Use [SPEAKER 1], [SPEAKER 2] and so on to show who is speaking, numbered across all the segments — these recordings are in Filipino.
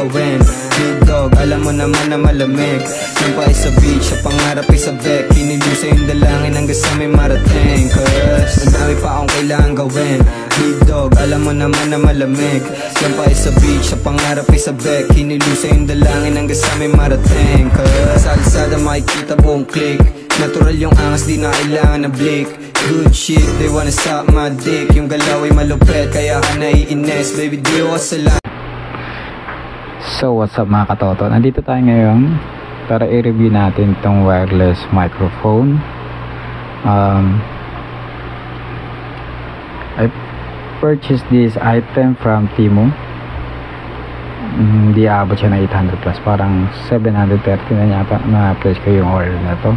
[SPEAKER 1] gawin. Big dog, alam mo naman na malamig. Yung pa ay sa beach, sa pangarap ay sa back. Kinilusa yung dalangin hanggang sa may marating. Cause madami pa akong kailangan gawin. Big dog, alam mo naman na malamig. Yung pa ay sa beach, sa pangarap ay sa back. Kinilusa yung dalangin hanggang sa may marating. Cause sa alsada makikita buong click. Natural yung angas, di na kailangan na blink. Good shit, they wanna stop my dick. Yung galaw ay malupet, kaya ka naiinis. Baby, di ko kasalanan.
[SPEAKER 2] So what's up mga katoto, nandito tayo ngayon para i-review natin itong wireless microphone. I purchased this item from Temu. Hindi abot siya na 800 plus, parang 730 na yata na place ko yung order na to.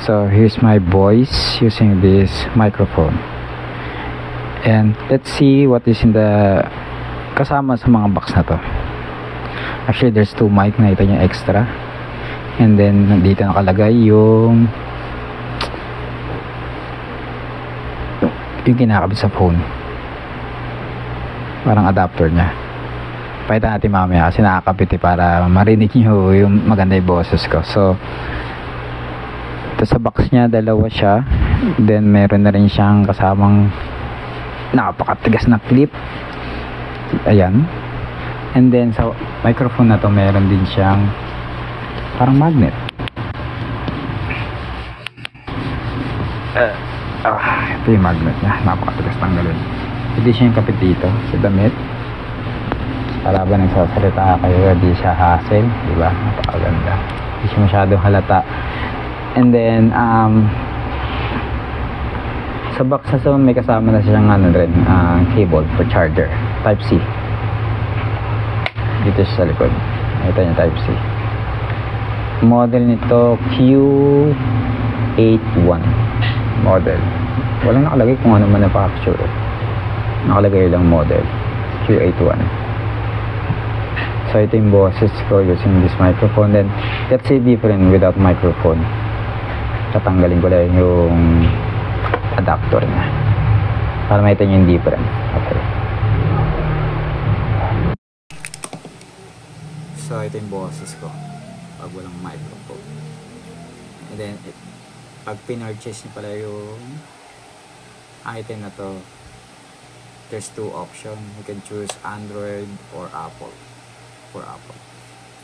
[SPEAKER 2] So here's my voice using this microphone, and let's see what is in the kasama sa mga box na to. Actually there's 2 mic na ito yung extra, and then dito nakalagay yung kinakabit sa phone, parang adapter nya. Pakita natin mamaya kasi nakakabit para marinig nyo yung maganda yung boses ko. So ito sa box nya, dalawa siya, then meron na rin siyang kasamang napakatigas na clip, ayan. And then sa microphone na to meron din siyang parang magnet. Ito yung magnet niya, napakatigas tanggalin. Hindi siya yung kapit dito sa damit, para ba nagsasalita kayo, di siya hassle, diba? Napakaganda, hindi siya masyadong halata. And then sa box na so may kasama na siyang cable for charger, type C. Dito sa likod ito yung type C. Model nito Q81 model. Walang nakalagay kung ano man na pa-capture, nakalagay lang model Q81. So ito yung boses ko using this microphone. Then let's say different without microphone. Tatanggalin ko lang yung adapter niya para makita nyo yung different. Okay. So ito yung boses ko pag walang microphone. And then pag pinurchase nyo pala yung item na to, there's 2 options. You can choose Android or Apple. For Apple,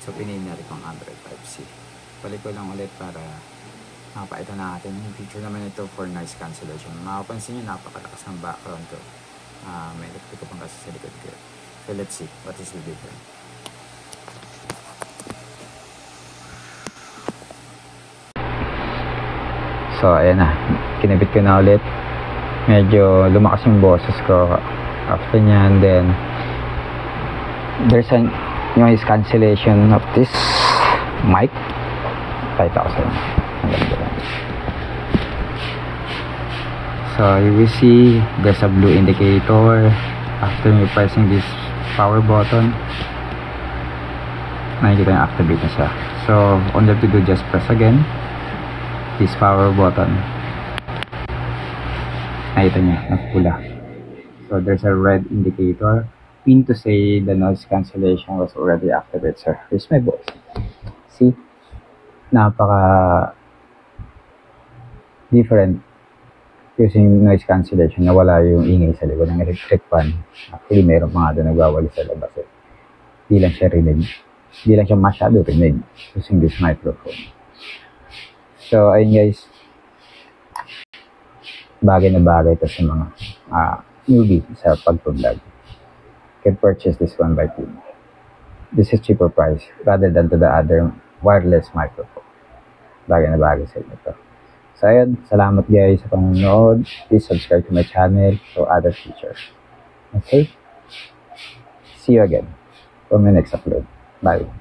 [SPEAKER 2] so pinili natin pang Android type C. Balik ko lang ulit para mapakita natin yung feature naman ito for noise cancellation. Makapansin nyo napakalakas ng background ko. May electric ko pang kasi sa likod ko. So let's see what is the difference. So ayan na, kinabit ko na ulit. Medyo lumakas yung boses ko after nyan. Then there's an noise cancellation of this mic. Pakita ko sa inyo. So you will see there's a blue indicator after me pressing this power button. Nakikita yung activate na siya. So all you have to do, just press again this power button. Nakita nyo, nagpula. So there's a red indicator, mean to say the noise cancellation was already activated, sir. Here's my voice. See? Napaka different using noise cancellation. Nawala yung ingay sa likod ng electric fan. Actually, mayroon mga doon nagwawali sa labas. Di lang siya rinig. Di lang siya masyado rinig using this microphone. So, ayun guys. Bagay na bagay ito sa mga newbie sa pagpa-vlog. Can purchase this one by Temu. This is cheaper price rather than to the other wireless microphone. Bagay na bagay sa inyo ito. So ayun, salamat guys sa panonood. Please subscribe to my channel for other features. Okay? See you again for my next upload. Bye.